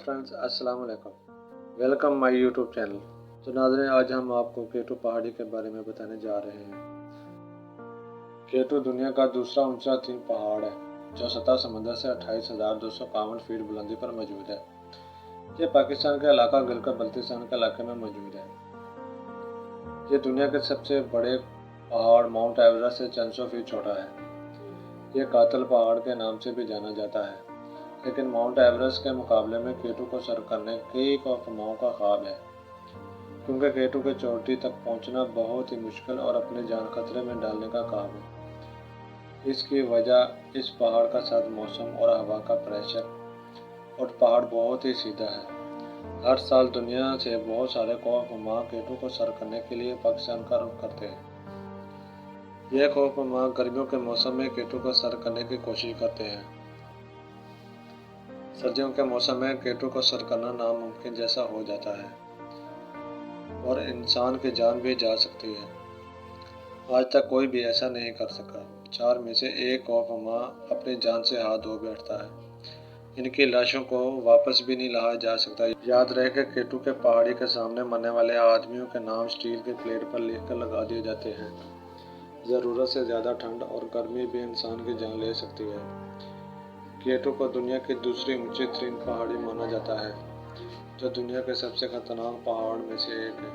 Friends, अस्सलाम वालेकुम। Welcome my YouTube channel. तो नाज़रीन, आज हम आपको केटू पहाड़ी के बारे में बताने जा रहे हैं। केटू दुनिया का दूसरा ऊंचा तीन पहाड़ है जो सतह समंदर से 28,251 फीट बुलंदी पर मौजूद है। ये पाकिस्तान के इलाका गिलगित बल्तिस्तान के इलाके में मौजूद है। ये दुनिया के सबसे बड़े पहाड़ माउंट एवरेस्ट से चंद सौ फीट छोटा है। ये कातल पहाड़ के नाम से भी जाना जाता है, लेकिन माउंट एवरेस्ट के मुकाबले में केटू को सर करने कई कौमाओं का ख्वाब है, क्योंकि केटू के चोटी तक पहुंचना बहुत ही मुश्किल और अपनी जान खतरे में डालने का काम है। इसकी वजह इस पहाड़ का सर्द मौसम और हवा का प्रेशर, और पहाड़ बहुत ही सीधा है। हर साल दुनिया से बहुत सारे कौमा केटू को सर करने के लिए पाकिस्तान का रुख करते हैं। यह कौमा गर्मियों के मौसम में केटू को सर करने की कोशिश करते हैं। सर्दियों के मौसम में केटू को सर करना नामुमकिन जैसा हो जाता है और इंसान की जान भी जा सकती है। आज तक कोई भी ऐसा नहीं कर सका। 4 में से एक कौमा अपनी जान से हाथ धो बैठता है। इनकी लाशों को वापस भी नहीं लाया जा सकता। याद रहे कि केटू के पहाड़ी के सामने मरने वाले आदमियों के नाम स्टील के प्लेट पर लिखकर लगा दिए जाते हैं। ज़रूरत से ज़्यादा ठंड और गर्मी भी इंसान की जान ले सकती है। केटू को दुनिया की दूसरी ऊंची तरीन पहाड़ी माना जाता है, जो दुनिया के सबसे खतरनाक पहाड़ में से एक है।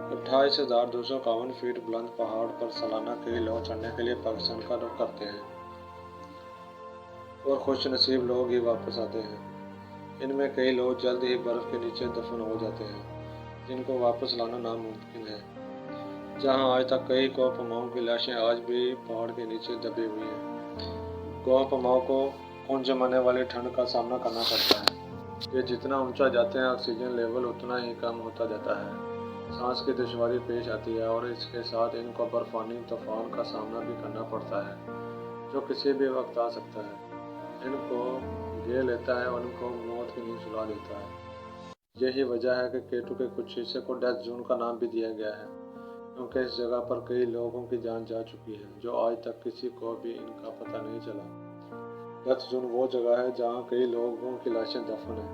28,251 फीट बुलंद पहाड़ पर सालाना कई लोग चढ़ने के लिए पाकिस्तान का रुख करते हैं और खुश नसीब लोग ही वापस आते हैं। इनमें कई लोग जल्द ही बर्फ के नीचे दफन हो जाते हैं, जिनको वापस लाना नामुमकिन है। जहां आज तक कई कौमाओं की लाशें आज भी पहाड़ के नीचे दबी हुई हैं। कौमाओं को खून जमाने वाली ठंड का सामना करना पड़ता है। ये जितना ऊंचा जाते हैं, ऑक्सीजन लेवल उतना ही कम होता जाता है। सांस की दुश्वारी पेश आती है और इसके साथ इनको बर्फानी तूफान का सामना भी करना पड़ता है, जो किसी भी वक्त आ सकता है। इनको घेर लेता है और इनको मौत की नींद सुला देता है। यही वजह है कि केटू के कुछ हिस्से को डेथ जोन का नाम भी दिया गया है, क्योंकि इस जगह पर कई लोगों की जान जा चुकी है, जो आज तक किसी को भी इनका पता नहीं चला। डेथ जोन वो जगह है जहाँ कई लोगों की लाशें दफन है।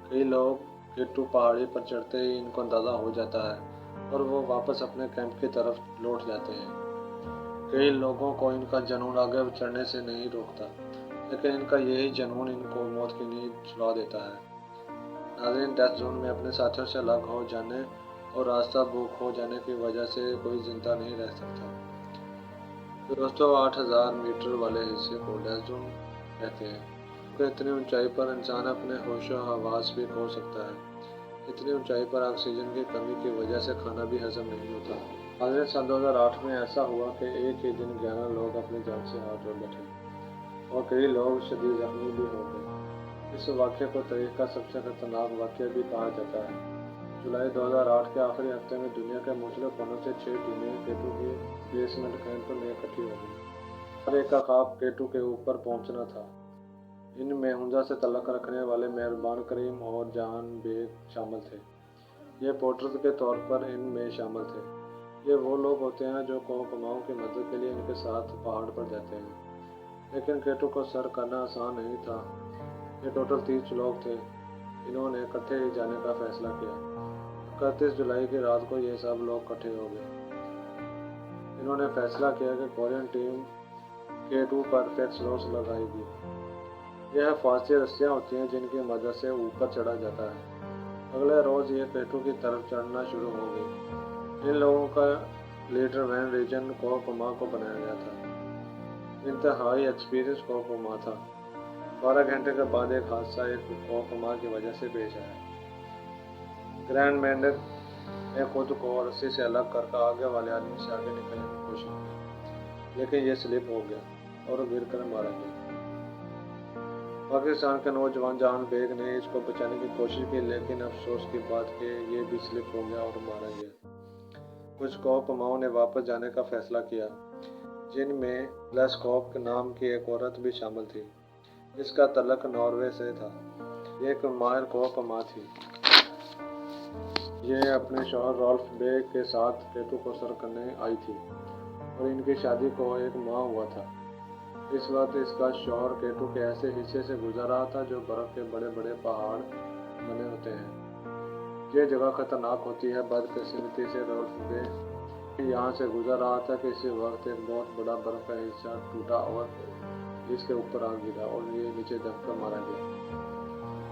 कई लोग केटू पहाड़ी पर चढ़ते ही इनको अंदाज़ा हो जाता है और वो वापस अपने कैंप की तरफ लौट जाते हैं। कई लोगों को इनका जुनून आगे चढ़ने से नहीं रोकता, लेकिन इनका यही जुनून इनको मौत की नींद सुला देता है। नाज़रीन, डेथ जोन में अपने साथियों से अलग हो जाने और रास्ता बुक हो जाने की वजह से कोई जिंदा नहीं रह सकता। दोस्तों, 8,000 मीटर वाले हिस्से को डेथ जोन कहते हैं, क्योंकि इतनी ऊंचाई पर इंसान अपने होशो हवास भी खो सकता है। इतनी ऊंचाई पर ऑक्सीजन की कमी की वजह से खाना भी हजम नहीं होता। हालांकि सन 2008 में ऐसा हुआ कि एक ही दिन 11 लोग अपनी जान से हाथ धो बैठे और कई लोग शदीद जख्मी भी हो गए। इस वाक़ये को तारीख का सबसे खतरनाक वाक़या भी कहा जाता है। जुलाई 2008 के आखिरी हफ्ते में दुनिया के मुख्तलिफ कोनों से 6 टीमें केटू के बेसमेंट कैंप में इकट्ठी हो गई। हर एक का ख्वाब केटू के ऊपर पहुंचना था। इनमें हुंजा से तल्लुक़ रखने वाले मेहरबान करीम और जहान बेग शामिल थे। ये पोर्टर्स के तौर पर इनमें शामिल थे। ये वो लोग होते हैं जो कौमाओं की मदद के लिए इनके साथ पहाड़ पर जाते हैं। लेकिन केटू को सर करना आसान नहीं था। ये टोटल 30 लोग थे। इन्होंने इकट्ठे ही जाने का फैसला किया। 31 जुलाई की रात को ये सब लोग इकट्ठे हो गए। इन्होंने फैसला किया कि कोरियन टीम केटू पर फेक्सलोस लगाएगी। यह फांसी रस्सियाँ होती हैं जिनकी मदद से ऊपर चढ़ा जाता है। अगले रोज़ ये केटू की तरफ चढ़ना शुरू हो गई। इन लोगों का लीडर वैन रीजन कौमा को बनाया गया था। इंतहाई एक्सपीरियंस कौमा था। 12 घंटे के बाद एक हादसा एक कौमा की वजह से पेश आया। ग्रैंड मैंडर ने खुद को रस्सी से अलग कर आगे वाले आदमी से आगे निकलने की कोशिश की, लेकिन ये स्लिप हो गया और गिर कर मारा गया। पाकिस्तान के नौजवान जहान बेग ने इसको बचाने की कोशिश की, लेकिन अफसोस की बात कि ये भी स्लिप हो गया और मारा गया। कुछ कौमाओं ने वापस जाने का फैसला किया, जिनमें ग्लासकोप नाम की एक औरत भी शामिल थी। इसका तल्लुक़ नॉर्वे से था। ये एक माहिर कौमा थी। ये अपने शौहर रॉल्फ बेग के साथ केटू को सर करने आई थी और इनकी शादी को 1 माह हुआ था। اس وقت اس کا شوہر کیٹو کے ایسے حصے سے گزر رہا تھا جو برف کے بڑے بڑے پہاڑ بنے ہوتے ہیں۔ یہ جگہ خطرناک ہوتی ہے۔ بدقسمتی سے رولف بے یہاں سے گزر رہا تھا کہ اسی وقت ایک بہت بڑا برف کا حصہ ٹوٹا اور اس کے اوپر آ گرا اور یہ نیچے دب کر مارا گیا۔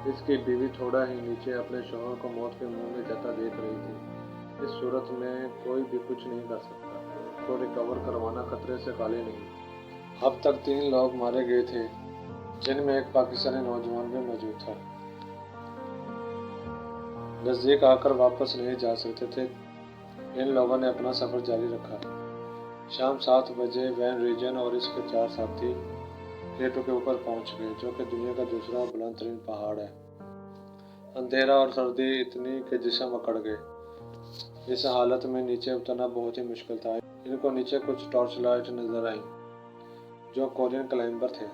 اس کی بیوی تھوڑا ہی نیچے اپنے شوہر کو موت کے منہ میں جاتا دیکھ رہی تھی۔ اس صورت میں کوئی بھی کچھ نہیں کر سکتا۔ کو ریکور کروانا خطرے سے خالی نہیں۔ اب تک 3 لوگ مارے گئے تھے، جن میں ایک پاکستانی نوجوان بھی موجود تھا۔ نزدیک آ کر واپس نہیں جا سکتے تھے۔ ان لوگوں نے اپنا سفر جاری رکھا۔ شام 7 بجے وین ریجن اور اس کے 4 ساتھی کیٹو کے اوپر پہنچ گئے، جو کہ دنیا کا دوسرا بلند ترین پہاڑ ہے۔ اندھیرا اور سردی اتنی کہ جسم اکڑ گئے۔ اس حالت میں نیچے اترنا بہت ہی مشکل تھا۔ ان کو نیچے کچھ ٹارچ لائٹ نظر آئیں، جو کورین کلائمبر تھے،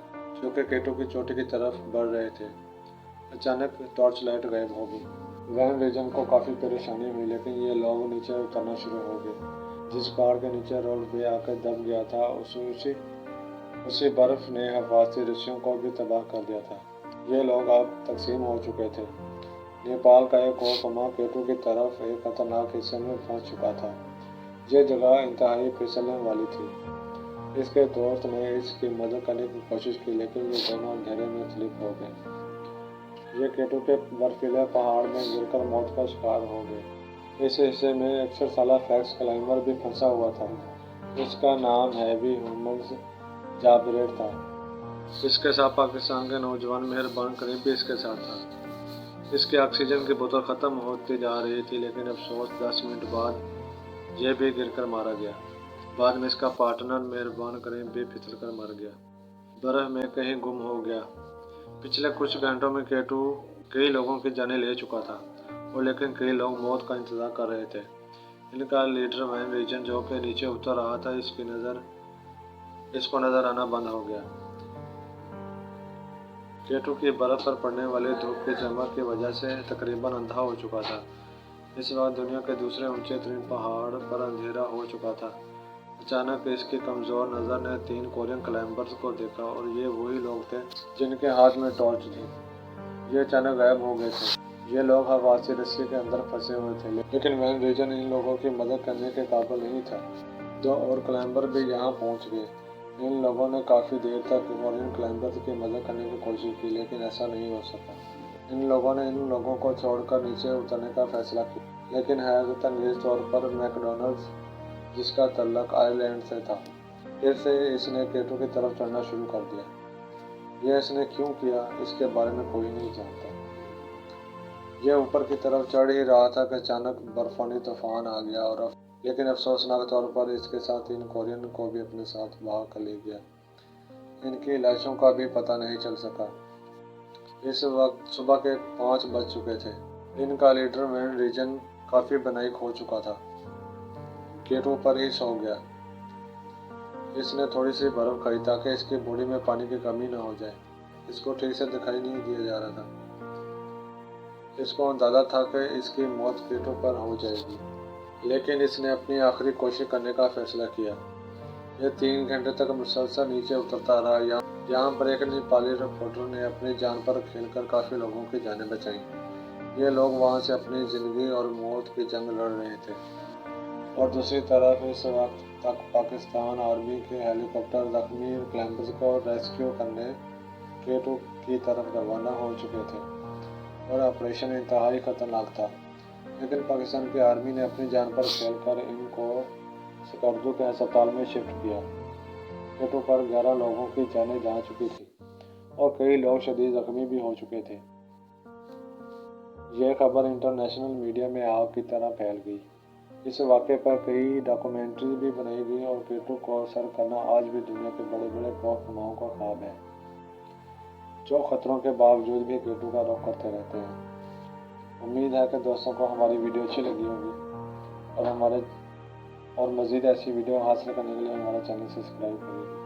جو کہ کیٹو کی چوٹی کی طرف بڑھ رہے تھے۔ اچانک ٹارچ لائٹ غائب ہو گئی۔ وین ریجن کو کافی پریشانی ہوئی، لیکن یہ لوگ نیچے اترنا شروع ہو گئے۔ جس پہاڑ کے نیچے رولف بے آ کر دب گیا تھا، اسی برف نے حفاظتی رسیوں کو بھی تباہ کر دیا تھا۔ یہ لوگ اب تقسیم ہو چکے تھے۔ نیپال کا ایک اور پما کیٹو کی طرف ایک خطرناک حصے میں پھنس چکا تھا۔ یہ جگہ انتہائی پھسلنے والی تھی۔ اس کے دوست نے اس کی مدد کرنے کی کوشش کی، لیکن یہ دونوں اندھیرے میں سلپ ہو گئے۔ یہ کیٹو کے برفیلے پہاڑ میں گر کر موت کا شکار ہو گئے۔ اس حصے میں 61 سالہ فیکس کلائمبر بھی پھنسا ہوا تھا۔ اس کا نام ہیوی ہیومنز جابریٹ تھا۔ اس کے ساتھ پاکستان کے نوجوان مہربان کریم بھی اس کے ساتھ تھا۔ اس کی آکسیجن کی بوتل ختم ہوتی جا رہی تھی، لیکن افسوس 10 منٹ بعد یہ بھی گر کر مارا گیا۔ بعد میں اس کا پارٹنر مہربان کریم بھی پھسل کر مر گیا۔ برف میں کہیں گم ہو گیا۔ پچھلے کچھ گھنٹوں میں کیٹو کئی لوگوں کی جانیں لے چکا تھا، اور لیکن کئی لوگ موت کا انتظار کر رہے تھے۔ ان کا لیڈر وین ریجن، جو کہ نیچے اتر رہا تھا، اس کو نظر آنا بند ہو گیا۔ کیٹو کی برف پر پڑنے والی دھوپ کی چمک کی وجہ سے تقریباً اندھا ہو چکا تھا۔ اس وقت دنیا کے دوسرے اونچے ترین پہاڑ پر اندھیرا ہو چکا تھا۔ اچانک اس کی کمزور نظر نے 3 کورین کلائمبرز کو دیکھا، اور یہ وہی لوگ تھے جن کے ہاتھ میں ٹارچ تھی۔ یہ اچانک غائب ہو گئے تھے۔ یہ لوگ حفاظتی رسی کے اندر پھنسے ہوئے تھے، لیکن وین ریجن ان لوگوں کی مدد کرنے کے قابل نہیں تھا۔ 2 اور کلائمبر بھی یہاں پہنچ گئے۔ ان لوگوں نے کافی دیر تک کورین کلائمبرز کی مدد کرنے کی کوشش کی، لیکن ایسا نہیں ہو سکا۔ ان لوگوں نے ان لوگوں کو چھوڑ کر نیچے اترنے کا فیصلہ کیا، لیکن حیرت انگیز طور پر میک ڈونلڈز، جس کا تعلق آئرلینڈ سے تھا، پھر سے اس نے کیٹو کی طرف چڑھنا شروع کر دیا۔ یہ اس نے کیوں کیا، اس کے بارے میں کوئی نہیں جانتا۔ یہ اوپر کی طرف چڑھ ہی رہا تھا کہ اچانک برفانی طوفان آ گیا، لیکن افسوسناک طور پر اس کے ساتھ 3 کورین کو بھی اپنے ساتھ بہا کر لے گیا۔ ان کی لاشوں کا بھی پتہ نہیں چل سکا۔ اس وقت صبح کے 5 بج چکے تھے۔ ان کا لیڈر وین ریجن کافی بنائی کھو چکا تھا۔ کیٹو پر ہی سو گیا۔ اس نے تھوڑی سی برف کھائی تاکہ اس کی باڈی میں پانی کی کمی نہ ہو جائے۔ اس کو ٹھیک سے دکھائی نہیں دیا جا رہا تھا۔ اس کو اندازہ تھا کہ اس کی موت کیٹو پر ہو جائے گی، لیکن اس نے اپنی آخری کوشش کرنے کا فیصلہ کیا۔ یہ 3 گھنٹے تک مسلسل نیچے اترتا رہا۔ یہاں پر ایک نیپالی رپورٹر نے اپنی جان پر کھیل کر کافی لوگوں کی جانیں بچائیں۔ یہ لوگ وہاں سے اپنی زندگی اور موت کی جنگ لڑ رہے تھے، اور دوسری طرف اس وقت تک پاکستان آرمی کے ہیلی کاپٹر زخمی کلائمبرز کو ریسکیو کرنے کیٹو کی طرف روانہ ہو چکے تھے، اور آپریشن انتہائی خطرناک تھا۔ لیکن پاکستان کی آرمی نے اپنی جان پر کھیل کر ان کو سکردو کے ہسپتال میں شفٹ کیا۔ کیٹو پر 11 لوگوں کی جانیں جا چکی تھیں، اور کئی لوگ شدید زخمی بھی ہو چکے تھے۔ یہ خبر انٹرنیشنل میڈیا میں آگ کی طرح پھیل گئی۔ اس واقعے پر کئی ڈاکومنٹریز بھی بنائی گئی، اور کیٹو کو سر کرنا آج بھی دنیا کے بڑے بڑے کوہ پیماؤں کا خواب ہے، جو خطروں کے باوجود بھی کیٹو کا رخ کرتے رہتے ہیں۔ امید ہے کہ دوستوں کو ہماری ویڈیو اچھی لگی ہوگی، اور مزید ایسی ویڈیو حاصل کرنے کے لیے ہمارا چینل سبسکرائب کریے۔